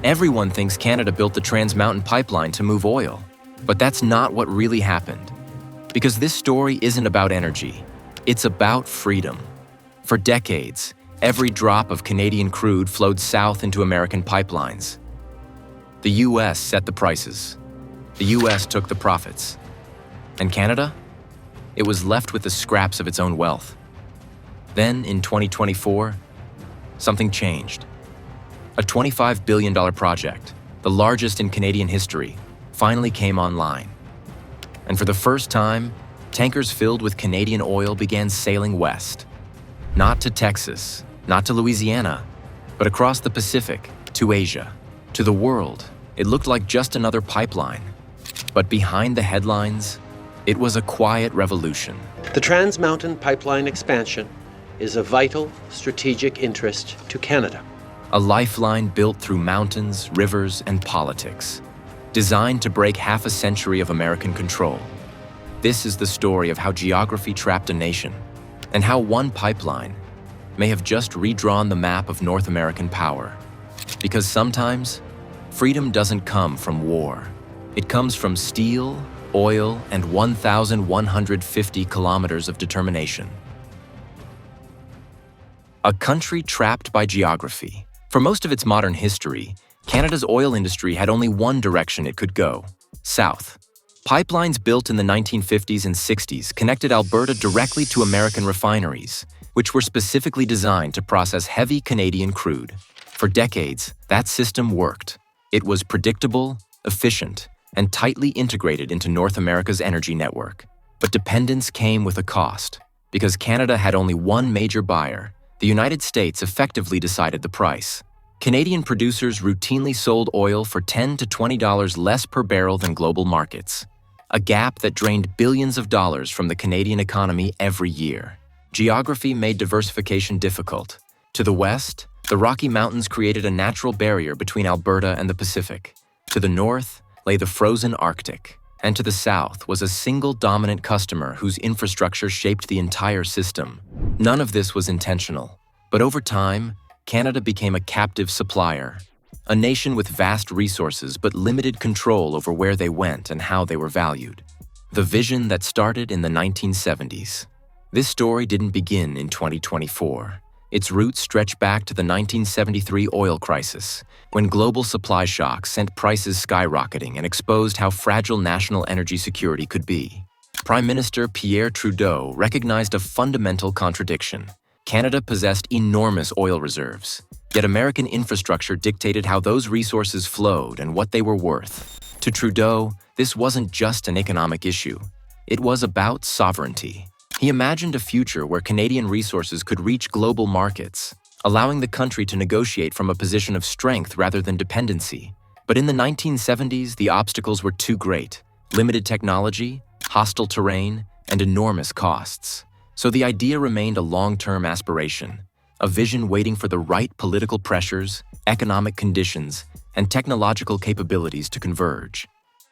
Everyone thinks Canada built the Trans Mountain Pipeline to move oil, but that's not what really happened. Because this story isn't about energy, it's about freedom. For decades, every drop of Canadian crude flowed south into American pipelines. The US set the prices. The US took the profits. And Canada? It was left with the scraps of its own wealth. Then, in 2024, something changed. A $25 billion project, the largest in Canadian history, finally came online. And for the first time, tankers filled with Canadian oil began sailing west. Not to Texas, not to Louisiana, but across the Pacific, to Asia, to the world. It looked like just another pipeline. But behind the headlines, it was a quiet revolution. The Trans Mountain Pipeline expansion is a vital strategic interest to Canada. A lifeline built through mountains, rivers, and politics, designed to break half a century of American control. This is the story of how geography trapped a nation, and how one pipeline may have just redrawn the map of North American power. Because sometimes, freedom doesn't come from war. It comes from steel, oil, and 1,150 kilometers of determination. A country trapped by geography. For most of its modern history, Canada's oil industry had only one direction it could go: south. Pipelines built in the 1950s and 60s connected Alberta directly to American refineries, which were specifically designed to process heavy Canadian crude. For decades, that system worked. It was predictable, efficient, and tightly integrated into North America's energy network. But dependence came with a cost. Because Canada had only one major buyer, the United States effectively decided the price. Canadian producers routinely sold oil for $10 to $20 less per barrel than global markets, a gap that drained billions of dollars from the Canadian economy every year. Geography made diversification difficult. To the west, the Rocky Mountains created a natural barrier between Alberta and the Pacific. To the north lay the frozen Arctic, and to the south was a single dominant customer whose infrastructure shaped the entire system. None of this was intentional, but over time, Canada became a captive supplier, a nation with vast resources but limited control over where they went and how they were valued. The vision that started in the 1970s. This story didn't begin in 2024. Its roots stretch back to the 1973 oil crisis, when global supply shocks sent prices skyrocketing and exposed how fragile national energy security could be. Prime Minister Pierre Trudeau recognized a fundamental contradiction. Canada possessed enormous oil reserves, yet American infrastructure dictated how those resources flowed and what they were worth. To Trudeau, this wasn't just an economic issue. It was about sovereignty. He imagined a future where Canadian resources could reach global markets, allowing the country to negotiate from a position of strength rather than dependency. But in the 1970s, the obstacles were too great: limited technology, hostile terrain, and enormous costs. So the idea remained a long-term aspiration, a vision waiting for the right political pressures, economic conditions, and technological capabilities to converge.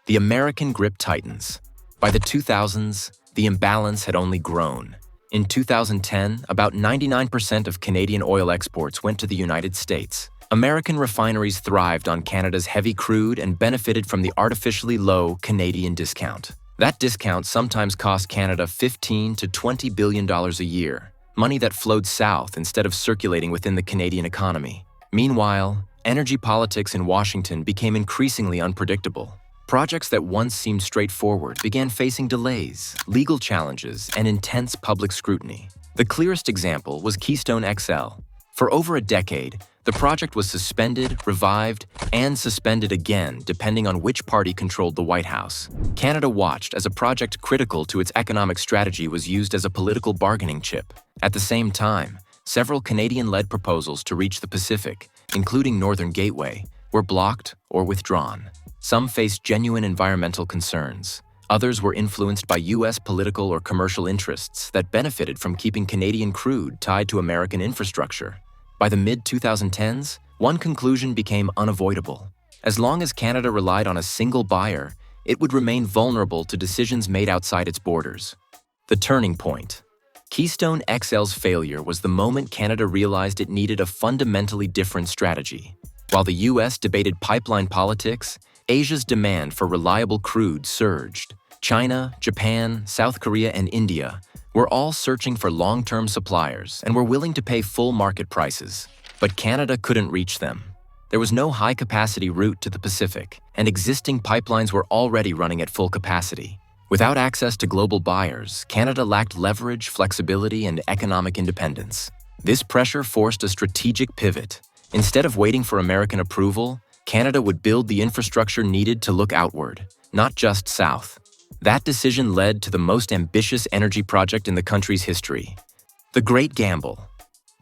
The American grip tightens. By the 2000s, the imbalance had only grown. In 2010, about 99% of Canadian oil exports went to the United States. American refineries thrived on Canada's heavy crude and benefited from the artificially low Canadian discount. That discount sometimes cost Canada $15 to $20 billion a year, money that flowed south instead of circulating within the Canadian economy. Meanwhile, energy politics in Washington became increasingly unpredictable. Projects that once seemed straightforward began facing delays, legal challenges, and intense public scrutiny. The clearest example was Keystone XL. For over a decade, the project was suspended, revived, and suspended again depending on which party controlled the White House. Canada watched as a project critical to its economic strategy was used as a political bargaining chip. At the same time, several Canadian-led proposals to reach the Pacific, including Northern Gateway, were blocked or withdrawn. Some faced genuine environmental concerns. Others were influenced by U.S. political or commercial interests that benefited from keeping Canadian crude tied to American infrastructure. By the mid-2010s, one conclusion became unavoidable. As long as Canada relied on a single buyer, it would remain vulnerable to decisions made outside its borders. The turning point. Keystone XL's failure was the moment Canada realized it needed a fundamentally different strategy. While the US debated pipeline politics, Asia's demand for reliable crude surged. China, Japan, South Korea, and India were all searching for long-term suppliers and were willing to pay full market prices. But Canada couldn't reach them. There was no high-capacity route to the Pacific, and existing pipelines were already running at full capacity. Without access to global buyers, Canada lacked leverage, flexibility, and economic independence. This pressure forced a strategic pivot. Instead of waiting for American approval, Canada would build the infrastructure needed to look outward, not just south. That decision led to the most ambitious energy project in the country's history, the Great Gamble.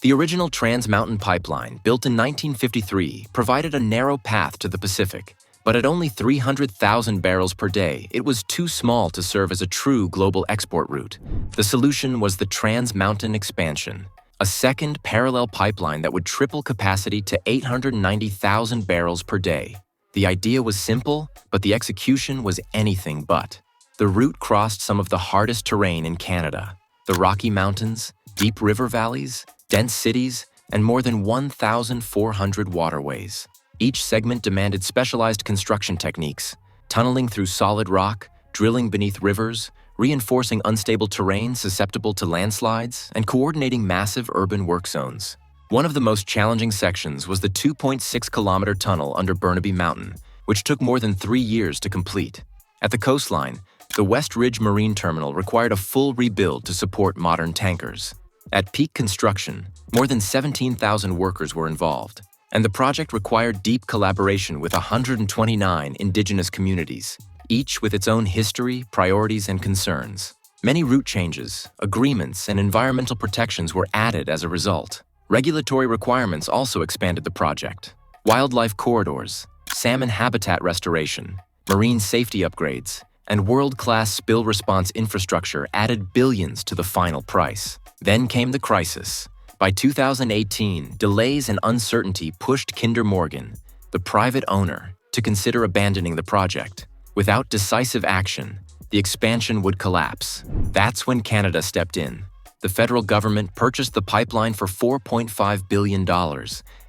The original Trans Mountain Pipeline, built in 1953, provided a narrow path to the Pacific, but at only 300,000 barrels per day, it was too small to serve as a true global export route. The solution was the Trans Mountain Expansion, a second parallel pipeline that would triple capacity to 890,000 barrels per day. The idea was simple, but the execution was anything but. The route crossed some of the hardest terrain in Canada: the Rocky Mountains, deep river valleys, dense cities, and more than 1,400 waterways. Each segment demanded specialized construction techniques: tunneling through solid rock, drilling beneath rivers, reinforcing unstable terrain susceptible to landslides, and coordinating massive urban work zones. One of the most challenging sections was the 2.6-kilometer tunnel under Burnaby Mountain, which took more than 3 years to complete. At the coastline, the West Ridge Marine Terminal required a full rebuild to support modern tankers. At peak construction, more than 17,000 workers were involved, and the project required deep collaboration with 129 indigenous communities, each with its own history, priorities, and concerns. Many route changes, agreements, and environmental protections were added as a result. Regulatory requirements also expanded the project. Wildlife corridors, salmon habitat restoration, marine safety upgrades, and world-class spill response infrastructure added billions to the final price. Then came the crisis. By 2018, delays and uncertainty pushed Kinder Morgan, the private owner, to consider abandoning the project. Without decisive action, the expansion would collapse. That's when Canada stepped in. The federal government purchased the pipeline for $4.5 billion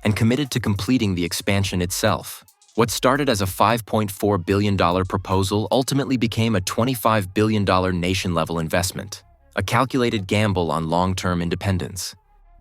and committed to completing the expansion itself. What started as a $5.4 billion proposal ultimately became a $25 billion nation-level investment, a calculated gamble on long-term independence.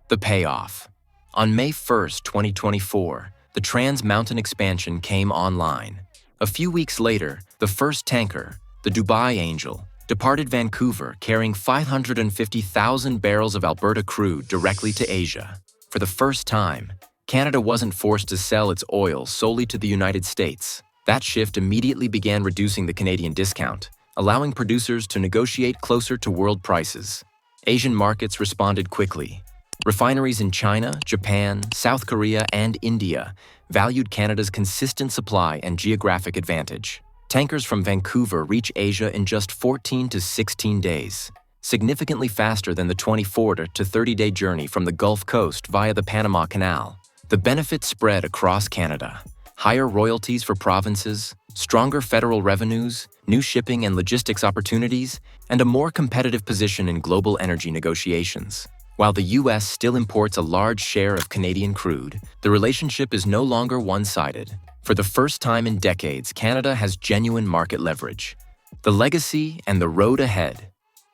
The payoff. On May 1, 2024, the Trans Mountain Expansion came online. A few weeks later, the first tanker, the Dubai Angel, departed Vancouver carrying 550,000 barrels of Alberta crude directly to Asia. For the first time, Canada wasn't forced to sell its oil solely to the United States. That shift immediately began reducing the Canadian discount, allowing producers to negotiate closer to world prices. Asian markets responded quickly. Refineries in China, Japan, South Korea, and India valued Canada's consistent supply and geographic advantage. Tankers from Vancouver reach Asia in just 14 to 16 days, significantly faster than the 24 to 30-day journey from the Gulf Coast via the Panama Canal. The benefits spread across Canada: higher royalties for provinces, stronger federal revenues, new shipping and logistics opportunities, and a more competitive position in global energy negotiations. While the U.S. still imports a large share of Canadian crude, the relationship is no longer one-sided. For the first time in decades, Canada has genuine market leverage. The legacy and the road ahead.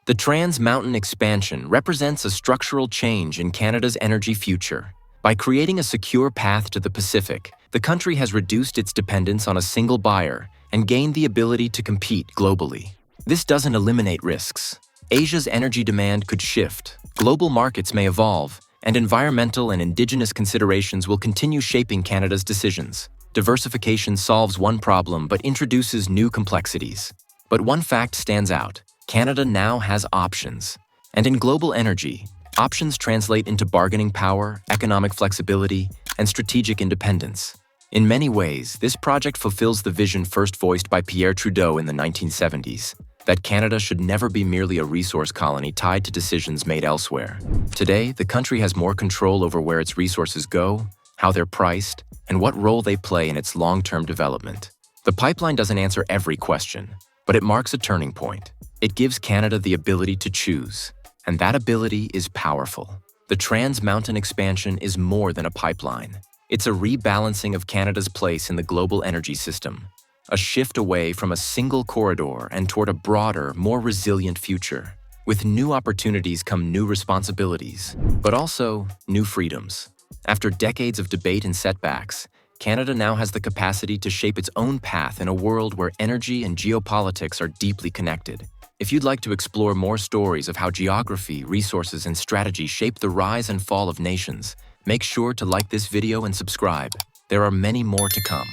The Trans Mountain Expansion represents a structural change in Canada's energy future. By creating a secure path to the Pacific, the country has reduced its dependence on a single buyer and gained the ability to compete globally. This doesn't eliminate risks. Asia's energy demand could shift, global markets may evolve, and environmental and indigenous considerations will continue shaping Canada's decisions. Diversification solves one problem but introduces new complexities. But one fact stands out: Canada now has options. And in global energy, options translate into bargaining power, economic flexibility, and strategic independence. In many ways, this project fulfills the vision first voiced by Pierre Trudeau in the 1970s, that Canada should never be merely a resource colony tied to decisions made elsewhere. Today, the country has more control over where its resources go, how they're priced, and what role they play in its long-term development. The pipeline doesn't answer every question, but it marks a turning point. It gives Canada the ability to choose, and that ability is powerful. The Trans Mountain Expansion is more than a pipeline. It's a rebalancing of Canada's place in the global energy system, a shift away from a single corridor and toward a broader, more resilient future. With new opportunities come new responsibilities, but also new freedoms. After decades of debate and setbacks, Canada now has the capacity to shape its own path in a world where energy and geopolitics are deeply connected. If you'd like to explore more stories of how geography, resources, and strategy shape the rise and fall of nations, make sure to like this video and subscribe. There are many more to come.